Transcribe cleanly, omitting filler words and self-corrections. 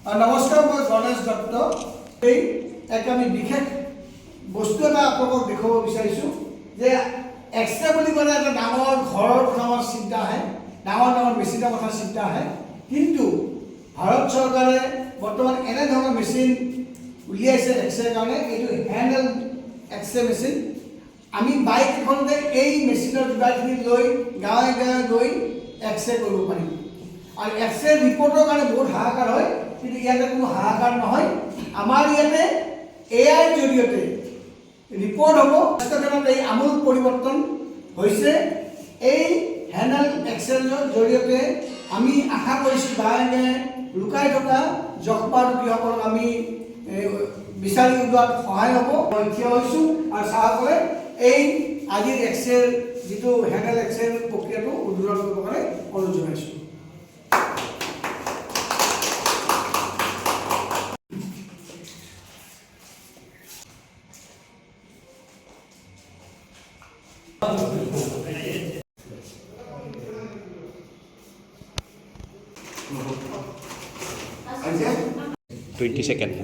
নমস্কাৰ, মই গণেশ দত্ত। এই আমি বিশেষ বস্তু এটা আপোনালোকক দেখুৱাব বিচাৰিছোঁ যে এক্সৰে বুলি ক'লে এটা ডাঙৰ ঘৰৰ কথা আমাৰ চিন্তা আহে, ডাঙৰ ডাঙৰ মেচিনৰ কথা চিন্তা আহে। কিন্তু ভাৰত চৰকাৰে বৰ্তমান এনেধৰণৰ মেচিন উলিয়াইছে এক্সৰেৰ কাৰণে। এইটো হেণ্ডেল এক্সৰে মেচিন। আমি বাইক এখনতে এই মেচিনৰ যোগাৰখিনি লৈ গাঁৱে গাঁৱে গৈ এক্সৰে কৰিব পাৰিম। আৰু এক্সৰে ৰিপৰ্টৰ কাৰণে বহুত হাহাকাৰ হয়, কিন্তু ইয়াতে কোনো হাহাকাৰ নহয়। আমাৰ ইয়াতে এআইৰ জৰিয়তে ৰিপৰ্ট হ'ব। স্বাস্থ্যখনত এই আমূল পৰিৱৰ্তন হৈছে। এই হেণ্ডেল এক্সৰেৰ জৰিয়তে আমি আশা কৰিছোঁ গাঁৱে গাঁৱে লুকাই থকা যক্ষ্মা ৰোগীসকলক আমি বিচাৰি উলিওৱাত সহায় হ'ব। মই থিয় হৈছোঁ আৰু চাহসকলে এই আজিৰ এক্সৰেৰ যিটো হেণ্ডেল এক্সৰেৰ প্ৰক্ৰিয়াটো উদ্বোধন কৰিবৰ কাৰণে অনুৰোধ জনাইছোঁ। $20 সেকেন্ড।